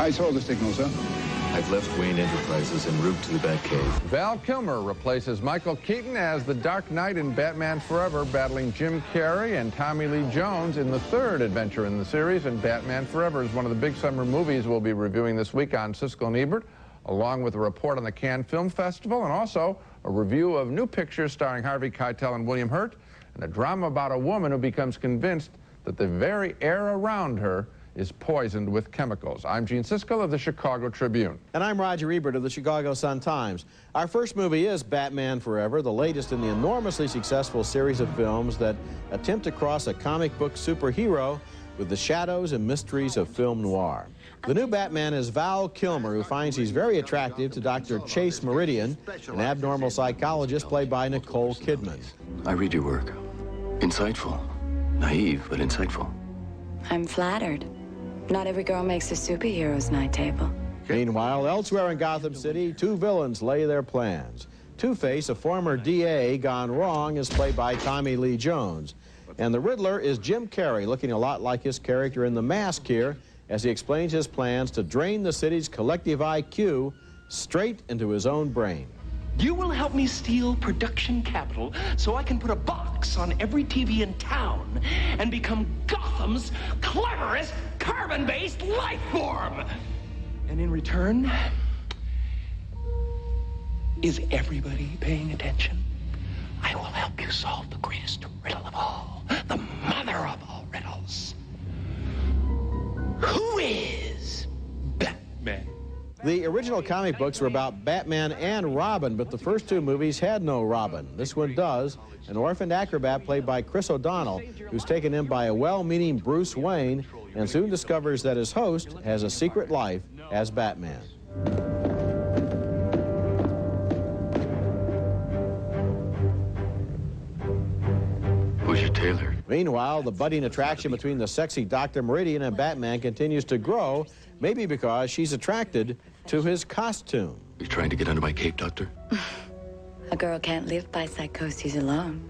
I saw the signal, sir. I've left Wayne Enterprises en route to the Batcave. Val Kilmer replaces Michael Keaton as the Dark Knight in Batman Forever, battling Jim Carrey and Tommy Lee Jones in the third adventure in the series. And Batman Forever is one of the big summer movies we'll be reviewing this week on Siskel and Ebert, along with a report on the Cannes Film Festival and also a review of new pictures starring Harvey Keitel and William Hurt, and a drama about a woman who becomes convinced that the very air around her is poisoned with chemicals. I'm Gene Siskel of the Chicago Tribune. And I'm Roger Ebert of the Chicago Sun-Times. Our first movie is Batman Forever, the latest in the enormously successful series of films that attempt to cross a comic book superhero with the shadows and mysteries of film noir. The new Batman is Val Kilmer, who finds he's very attractive to Dr. Chase Meridian, an abnormal psychologist played by Nicole Kidman. I read your work. Insightful. Naive, but insightful. I'm flattered. Not every girl makes a superhero's night table. Meanwhile, elsewhere in Gotham City, two villains lay their plans. Two-Face, a former DA gone wrong, is played by Tommy Lee Jones. And the Riddler is Jim Carrey, looking a lot like his character in The Mask here, as he explains his plans to drain the city's collective IQ straight into his own brain. You will help me steal production capital so I can put a box on every TV in town and become Gotham's cleverest carbon-based life form. And in return, is everybody paying attention? I will help you solve the greatest riddle of all, the mother of all riddles. Who is Batman? The original comic books were about Batman and Robin, but the first two movies had no Robin. This one does, an orphaned acrobat played by Chris O'Donnell, who's taken in by a well-meaning Bruce Wayne and soon discovers that his host has a secret life as Batman. Who's your tailor? Meanwhile, the budding attraction between the sexy Dr. Meridian and Batman continues to grow, maybe because she's attracted to his costume. You trying to get under my cape, Doctor? A girl can't live by psychoses alone.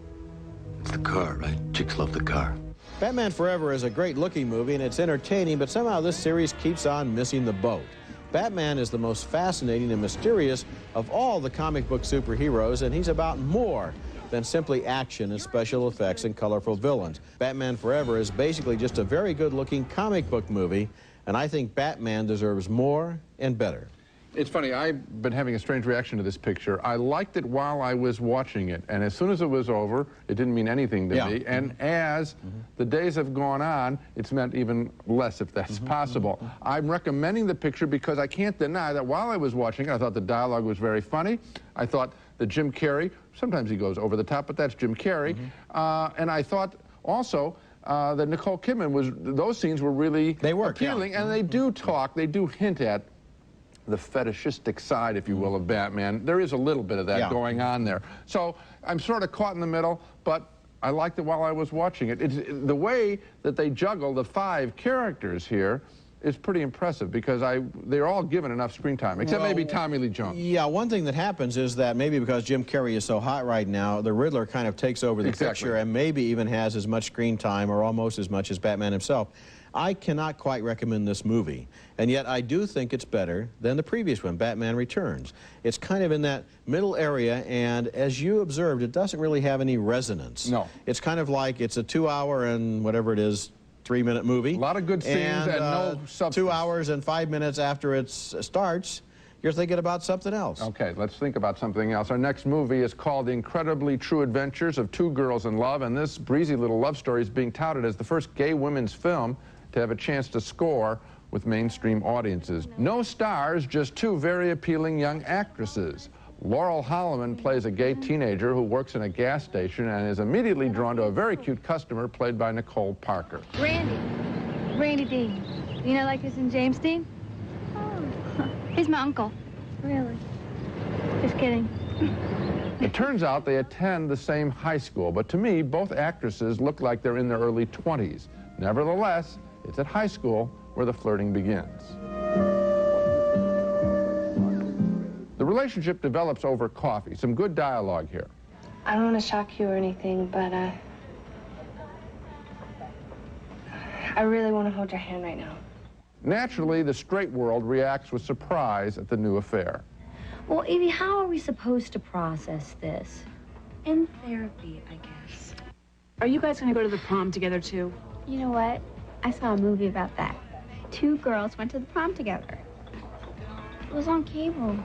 It's the car, right? Chicks love the car. Batman Forever is a great-looking movie, and it's entertaining, but somehow this series keeps on missing the boat. Batman is the most fascinating and mysterious of all the comic book superheroes, and he's about more than simply action and special effects and colorful villains. Batman Forever is basically just a very good-looking comic book movie, and I think Batman deserves more and better. It's funny, I've been having a strange reaction to this picture. I liked it while I was watching it, and as soon as it was over, it didn't mean anything to me. And as the days have gone on, it's meant even less, if that's possible. I'm recommending the picture because I can't deny that while I was watching it, I thought the dialogue was very funny. I thought that Jim Carrey, sometimes he goes over the top, but that's Jim Carrey. And I thought also that Nicole Kidman those scenes were really appealing, and they do talk, they do hint at the fetishistic side, if you will, of Batman. There is a little bit of that going on there. So I'm sort of caught in the middle, but I liked it while I was watching it. The way that they juggle the 5 characters here is pretty impressive because they're all given enough screen time, except maybe Tommy Lee Jones. Yeah, one thing that happens is that maybe because Jim Carrey is so hot right now, the Riddler kind of takes over the picture and maybe even has as much screen time or almost as much as Batman himself. I cannot quite recommend this movie, and yet I do think it's better than the previous one, Batman Returns. It's kind of in that middle area, and as you observed, it doesn't really have any resonance. No. It's kind of like it's a 2-hour and whatever it is, 3-minute movie. A lot of good scenes and no substance. 2 hours and 5 minutes after it starts, you're thinking about something else. Okay, let's think about something else. Our next movie is called The Incredibly True Adventures of Two Girls in Love, and this breezy little love story is being touted as the first gay women's film to have a chance to score with mainstream audiences. No stars, just 2 very appealing young actresses. Laurel Holloman plays a gay teenager who works in a gas station and is immediately drawn to a very cute customer played by Nicole Parker. Randy Dean. You know, like this in James Dean? Oh, he's my uncle. Really? Just kidding. It turns out they attend the same high school, but to me, both actresses look like they're in their early 20s. Nevertheless, it's at high school where the flirting begins. The relationship develops over coffee. Some good dialogue here. I don't want to shock you or anything, but I really want to hold your hand right now. Naturally, the straight world reacts with surprise at the new affair. Well, Evie, how are we supposed to process this? In therapy, I guess. Are you guys going to go to the prom together, too? You know what? I saw a movie about that. 2 girls went to the prom together. It was on cable.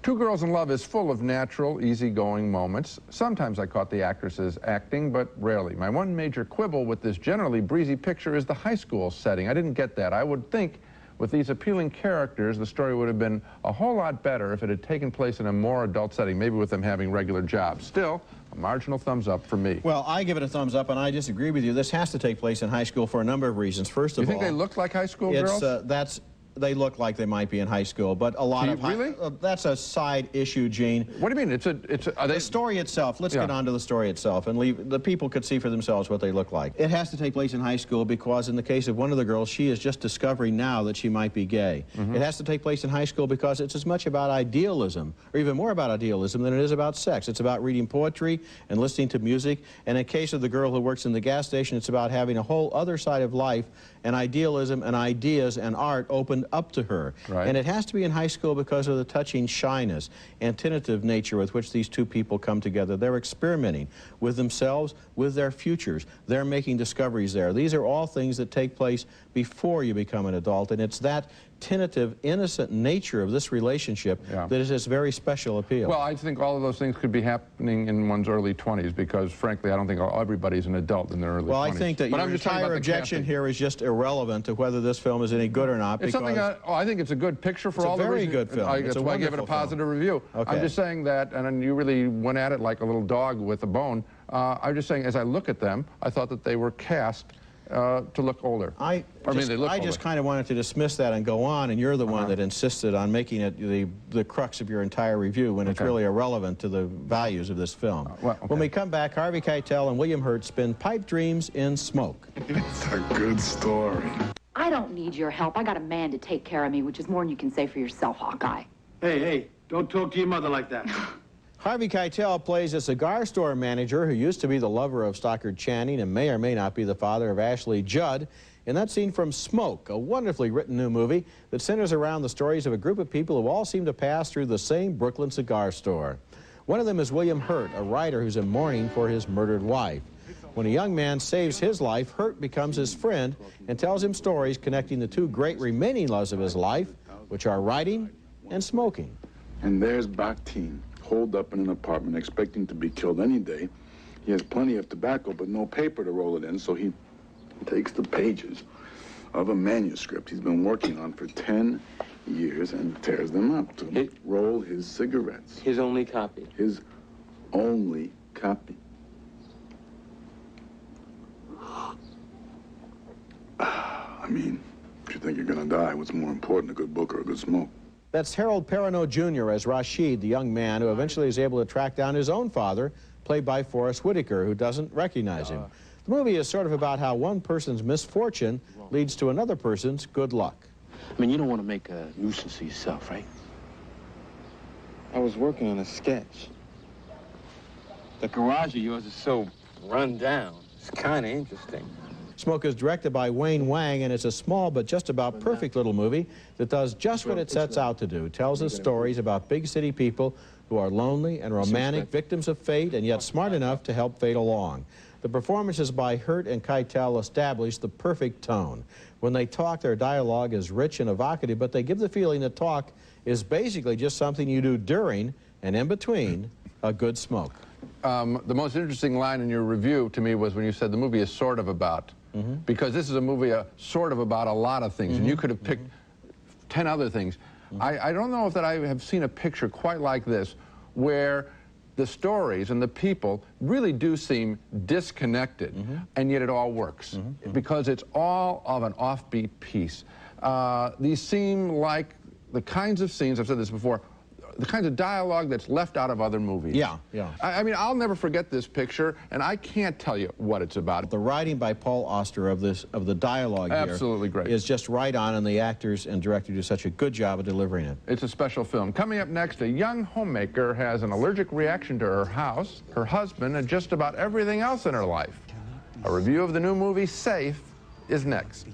Two Girls in Love is full of natural, easygoing moments. Sometimes I caught the actresses acting, but rarely. My one major quibble with this generally breezy picture is the high school setting. I didn't get that. I would think with these appealing characters, the story would have been a whole lot better if it had taken place in a more adult setting, maybe with them having regular jobs. Still, a marginal thumbs up for me. Well, I give it a thumbs up, and I disagree with you. This has to take place in high school for a number of reasons. First of all, you think they look like high school girls? They look like they might be in high school, but a lot of really? That's a side issue, Gene. What do you mean? The story itself. Let's get on to the story itself, and the people could see for themselves what they look like. It has to take place in high school because, in the case of one of the girls, she is just discovering now that she might be gay. It has to take place in high school because it's as much about idealism, or even more about idealism, than it is about sex. It's about reading poetry and listening to music. And in case of the girl who works in the gas station, it's about having a whole other side of life and idealism and ideas and art opened up to her. Right. And it has to be in high school because of the touching shyness and tentative nature with which these two people come together. They're experimenting with themselves, with their futures. They're making discoveries there. These are all things that take place before you become an adult, and it's that tentative, innocent nature of this relationship that is its very special appeal. Well, I think all of those things could be happening in one's early 20s because, frankly, I don't think everybody's an adult in their early 20s. Well, I think that your entire objection here is just irrelevant to whether this film is any good or not. It's something I think it's a good picture for all the reasons. It's a very good film. That's why I give it a positive review. Okay. I'm just saying that, and you really went at it like a little dog with a bone. I'm just saying, as I look at them, I thought that they were cast to look older. I just kind of wanted to dismiss that and go on, and you're the one that insisted on making it the crux of your entire review when it's really irrelevant to the values of this film. When we come back, Harvey Keitel and William Hurt spin Pipe Dreams in Smoke. It's a good story. I don't need your help. I got a man to take care of me, which is more than you can say for yourself, Hawkeye. Hey, don't talk to your mother like that. Harvey Keitel plays a cigar store manager who used to be the lover of Stockard Channing and may or may not be the father of Ashley Judd in that scene from Smoke, a wonderfully written new movie that centers around the stories of a group of people who all seem to pass through the same Brooklyn cigar store. One of them is William Hurt, a writer who's in mourning for his murdered wife. When a young man saves his life, Hurt becomes his friend and tells him stories connecting the two great remaining loves of his life, which are writing and smoking. And there's Bakhtin, holed up in an apartment expecting to be killed any day. He has plenty of tobacco but no paper to roll it in, so he takes the pages of a manuscript he's been working on for 10 years and tears them up to roll his cigarettes. His only copy. His only copy. I mean, if you think you're gonna die, what's more important, a good book or a good smoke? That's Harold Perrineau Jr. as Rashid, the young man who eventually is able to track down his own father, played by Forrest Whitaker, who doesn't recognize him. The movie is sort of about how one person's misfortune leads to another person's good luck. I mean, you don't want to make a nuisance of yourself, right? I was working on a sketch. The garage of yours is so run down. It's kind of interesting. Smoke is directed by Wayne Wang, and it's a small but just about perfect little movie that does just what it sets out to do. Tells us stories about big city people who are lonely and romantic, victims of fate, and yet smart enough to help fate along. The performances by Hurt and Keitel establish the perfect tone. When they talk, their dialogue is rich and evocative, but they give the feeling that talk is basically just something you do during and in between a good smoke. The most interesting line in your review to me was when you said the movie is sort of about. Because this is a movie sort of about a lot of things, and you could have picked 10 other things. I don't know if that I have seen a picture quite like this, where the stories and the people really do seem disconnected, and yet it all works, because it's all of an offbeat piece. These seem like the kinds of scenes, I've said this before, the kinds of dialogue that's left out of other movies. I mean, I'll never forget this picture, and I can't tell you what it's about. The writing by Paul Auster of the dialogue absolutely here great. Is just right on, and the actors and director do such a good job of delivering it. It's a special film. Coming up next, a young homemaker has an allergic reaction to her house, her husband, and just about everything else in her life. A review of the new movie, Safe, is next.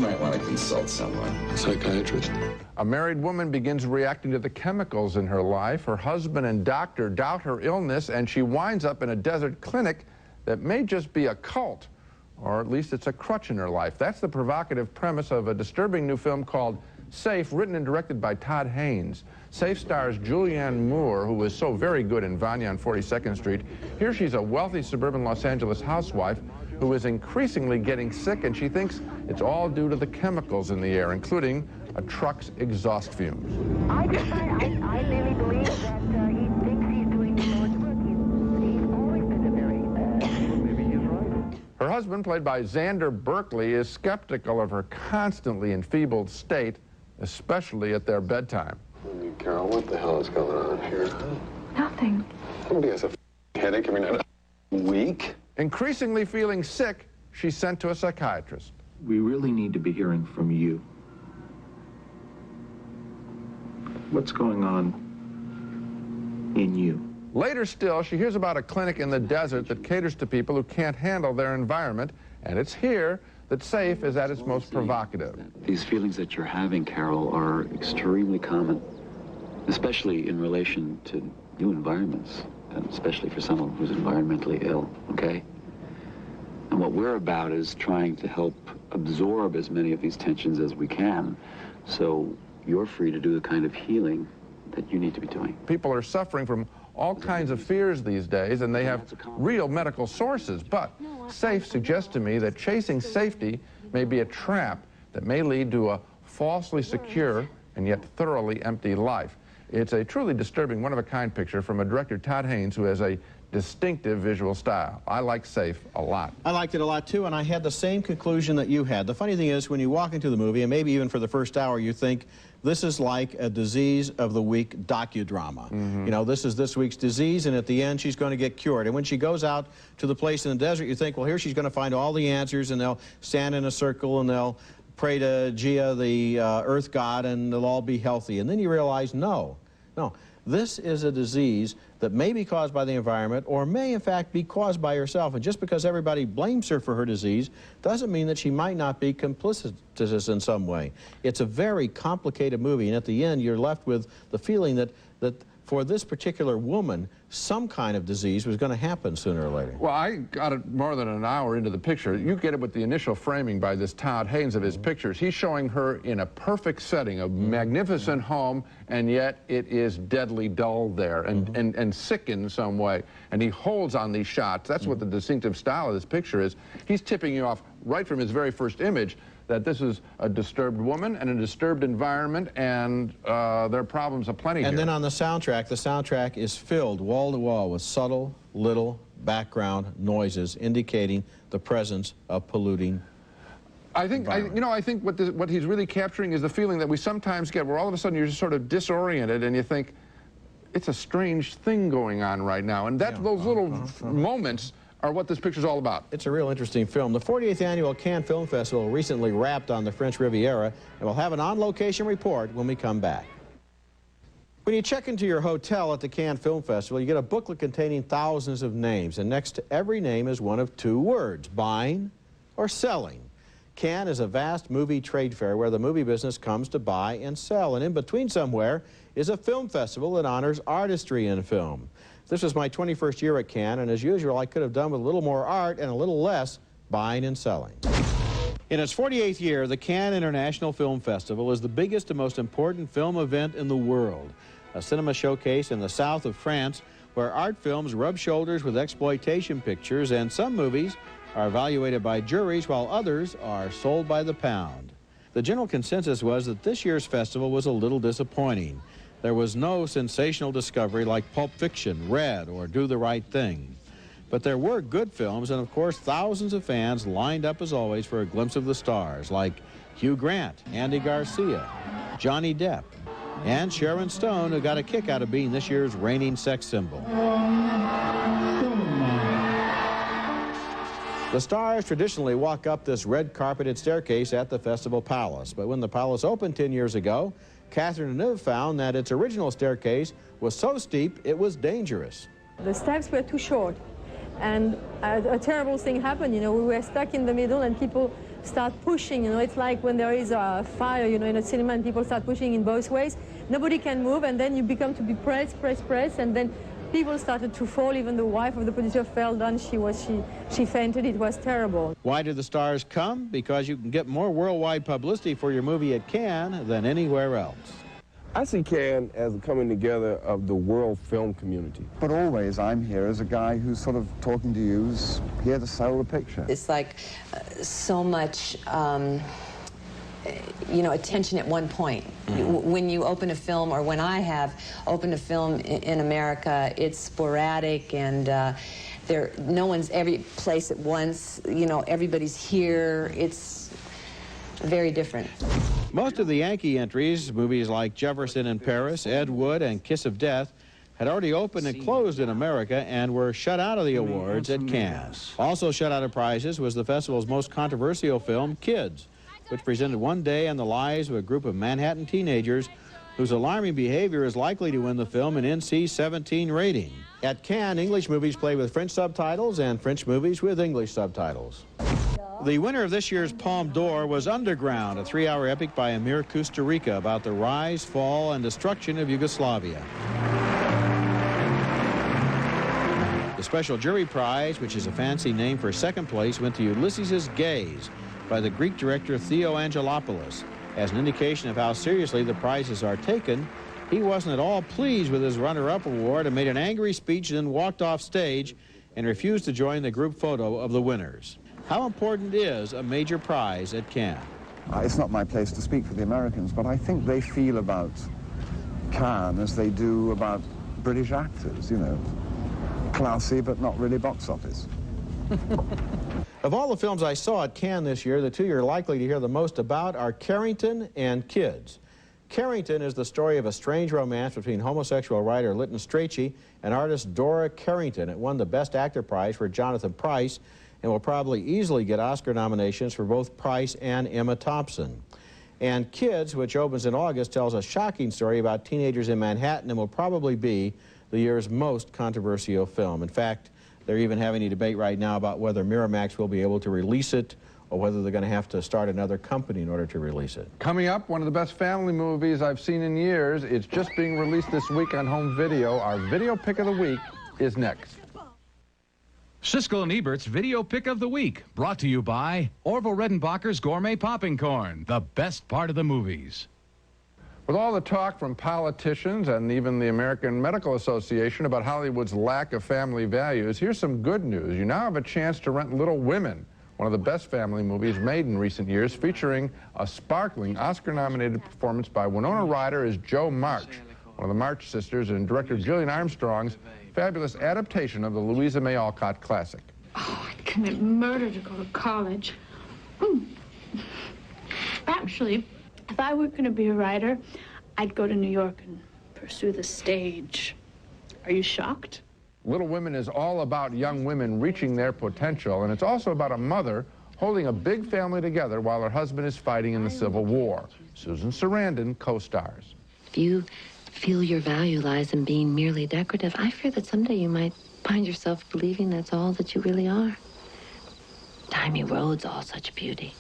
might want to consult someone. Psychiatrist. A married woman begins reacting to the chemicals in her life. Her husband and doctor doubt her illness, and she winds up in a desert clinic that may just be a cult, or at least it's a crutch in her life. That's the provocative premise of a disturbing new film called Safe, written and directed by Todd Haynes. Safe stars Julianne Moore, who was so very good in Vanya on 42nd Street. Here she's a wealthy suburban Los Angeles housewife who is increasingly getting sick, and she thinks it's all due to the chemicals in the air, including a truck's exhaust fumes. I really believe that he thinks he's doing the Lord's work. He's always been a very... Well, maybe he's right. Her husband, played by Xander Berkeley, is skeptical of her constantly enfeebled state, especially at their bedtime. Carol, what the hell is going on here? Nothing. Somebody has a headache every night. A week? Increasingly feeling sick, she's sent to a psychiatrist. We really need to be hearing from you. What's going on in you? Later still, she hears about a clinic in the desert that caters to people who can't handle their environment, and it's here that Safe is at its most provocative. These feelings that you're having, Carol, are extremely common, especially in relation to new environments, and especially for someone who's environmentally ill, okay? And what we're about is trying to help absorb as many of these tensions as we can, so you're free to do the kind of healing that you need to be doing. People are suffering from all kinds of fears these days, and they have real medical sources. But Safe suggests to me that chasing safety may be a trap that may lead to a falsely secure and yet thoroughly empty life. It's a truly disturbing, one-of-a-kind picture from a director, Todd Haynes, who has a distinctive visual style. I like Safe a lot. I liked it a lot, too, and I had the same conclusion that you had. The funny thing is, when you walk into the movie, and maybe even for the first hour, you think, this is like a disease of the week docudrama. Mm-hmm. You know, this is this week's disease, and at the end, she's going to get cured. And when she goes out to the place in the desert, you think, well, here she's going to find all the answers, and they'll stand in a circle, and they'll pray to Gia, the earth god, and they'll all be healthy. And then you realize, no. This is a disease that may be caused by the environment or may, in fact, be caused by herself. And just because everybody blames her for her disease doesn't mean that she might not be complicitous in some way. It's a very complicated movie, and at the end, you're left with the feeling that for this particular woman, some kind of disease was going to happen sooner or later. Well, I got it more than an hour into the picture. You get it with the initial framing by this Todd Haynes of his pictures. He's showing her in a perfect setting, a magnificent home, and yet it is deadly dull there and sick in some way. And he holds on these shots. That's what the distinctive style of this picture is. He's tipping you off right from his very first image that this is a disturbed woman and a disturbed environment, and there are problems aplenty here. And then on the soundtrack is filled wall to wall with subtle, little background noises indicating the presence of polluting. I think what he's really capturing is the feeling that we sometimes get, where all of a sudden you're just sort of disoriented, and you think it's a strange thing going on right now, and those little moments are what this picture's all about. It's a real interesting film. The 48th Annual Cannes Film Festival recently wrapped on the French Riviera, and we'll have an on-location report when we come back. When you check into your hotel at the Cannes Film Festival, you get a booklet containing thousands of names, and next to every name is one of two words, buying or selling. Cannes is a vast movie trade fair where the movie business comes to buy and sell, and in between somewhere is a film festival that honors artistry in film. This was my 21st year at Cannes, and as usual, I could have done with a little more art and a little less buying and selling. In its 48th year, the Cannes International Film Festival is the biggest and most important film event in the world, a cinema showcase in the south of France where art films rub shoulders with exploitation pictures, and some movies are evaluated by juries while others are sold by the pound. The general consensus was that this year's festival was a little disappointing. There was no sensational discovery like Pulp Fiction, Red, or Do the Right Thing. But there were good films, and of course thousands of fans lined up as always for a glimpse of the stars, like Hugh Grant, Andy Garcia, Johnny Depp, and Sharon Stone, who got a kick out of being this year's reigning sex symbol. The stars traditionally walk up this red-carpeted staircase at the Festival Palace, but when the palace opened 10 years ago, Catherine Deneuve found that its original staircase was so steep it was dangerous. The steps were too short, and a terrible thing happened. You know, we were stuck in the middle, and people start pushing. You know, it's like when there is a fire, you know, in a cinema and people start pushing in both ways. Nobody can move, and then you become to be pressed, and then people started to fall. Even the wife of the producer fell down. She fainted. It was terrible. Why do the stars come? Because you can get more worldwide publicity for your movie at Cannes than anywhere else. I see Cannes as a coming together of the world film community. But always I'm here as a guy who's sort of talking to you, who's here to sell the picture. It's like so much, you know, attention at one point. When you open a film, or when I have opened a film in America, it's sporadic, and no one's every place at once. You know, everybody's here. It's very different. Most of the Yankee entries, movies like Jefferson in Paris, Ed Wood, and Kiss of Death, had already opened and closed in America and were shut out of the awards at Cannes. Also shut out of prizes was the festival's most controversial film, Kids, which presented one day in the lives of a group of Manhattan teenagers whose alarming behavior is likely to win the film an NC-17 rating. At Cannes, English movies play with French subtitles and French movies with English subtitles. The winner of this year's Palme d'Or was Underground, a 3-hour epic by Amir Kusturica about the rise, fall, and destruction of Yugoslavia. The special jury prize, which is a fancy name for second place, went to Ulysses' Gaze by the Greek director Theo Angelopoulos. As an indication of how seriously the prizes are taken, he wasn't at all pleased with his runner-up award and made an angry speech, then walked off stage and refused to join the group photo of the winners. How important is a major prize at Cannes? It's not my place to speak for the Americans, but I think they feel about Cannes as they do about British actors, you know. Classy, but not really box office. Of all the films I saw at Cannes this year, the two you're likely to hear the most about are Carrington and Kids. Carrington is the story of a strange romance between homosexual writer Lytton Strachey and artist Dora Carrington. It won the Best Actor prize for Jonathan Pryce and will probably easily get Oscar nominations for both Pryce and Emma Thompson. And Kids, which opens in August, tells a shocking story about teenagers in Manhattan and will probably be the year's most controversial film. In fact, they're even having a debate right now about whether Miramax will be able to release it or whether they're going to have to start another company in order to release it. Coming up, one of the best family movies I've seen in years. It's just being released this week on home video. Our video pick of the week is next. Siskel and Ebert's Video Pick of the Week, brought to you by Orville Redenbacher's Gourmet Popping Corn, the best part of the movies. With all the talk from politicians and even the American Medical Association about Hollywood's lack of family values, here's some good news. You now have a chance to rent Little Women, one of the best family movies made in recent years, featuring a sparkling Oscar-nominated performance by Winona Ryder as Jo March, one of the March sisters, and director Gillian Armstrong's fabulous adaptation of the Louisa May Alcott classic. Oh, I'd commit murder to go to college. Actually, if I were going to be a writer, I'd go to New York and pursue the stage. Are you shocked? Little Women is all about young women reaching their potential, and it's also about a mother holding a big family together while her husband is fighting in the Civil War. Susan Sarandon co-stars. If you feel your value lies in being merely decorative, I fear that someday you might find yourself believing that's all that you really are. Timey roads, all such beauty.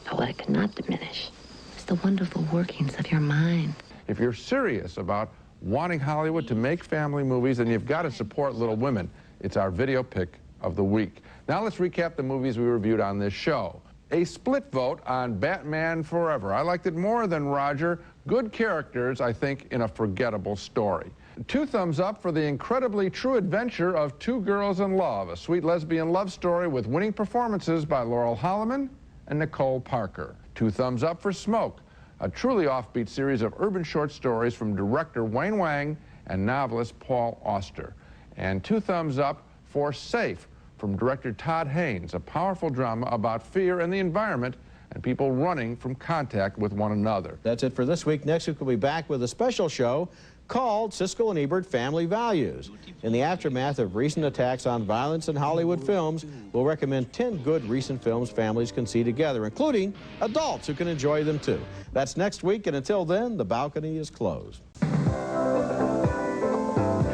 But what it cannot diminish is the wonderful workings of your mind. If you're serious about wanting Hollywood to make family movies, then you've got to support Little Women. It's our video pick of the week. Now let's recap the movies we reviewed on this show. A split vote on Batman Forever. I liked it more than Roger. Good characters, I think, in a forgettable story. 2 thumbs up for the incredibly true adventure of Two Girls in Love, a sweet lesbian love story with winning performances by Laurel Holloman and Nicole Parker. 2 thumbs up for Smoke, a truly offbeat series of urban short stories from director Wayne Wang and novelist Paul Auster. And 2 thumbs up for Safe, from director Todd Haynes, a powerful drama about fear and the environment and people running from contact with one another. That's it for this week. Next week we'll be back with a special show called Siskel and Ebert Family Values. In the aftermath of recent attacks on violence in Hollywood films, we'll recommend 10 good recent films families can see together, including adults who can enjoy them too. That's next week, and until then, the balcony is closed.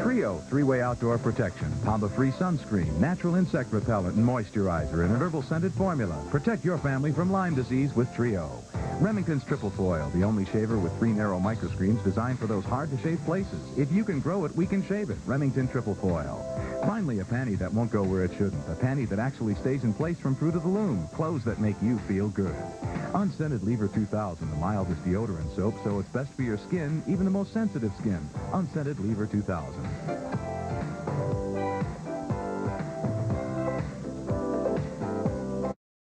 Trio Trio 3-way outdoor protection, Pamba-free sunscreen, natural insect repellent and moisturizer, and an herbal-scented formula. Protect your family from Lyme disease with Trio. Remington's Triple Foil, the only shaver with 3 narrow microscreens designed for those hard-to-shave places. If you can grow it, we can shave it. Remington Triple Foil. Finally, a panty that won't go where it shouldn't. A panty that actually stays in place from Fruit of the Loom. Clothes that make you feel good. Unscented Lever 2000, the mildest deodorant soap, so it's best for your skin, even the most sensitive skin. Unscented Lever 2000.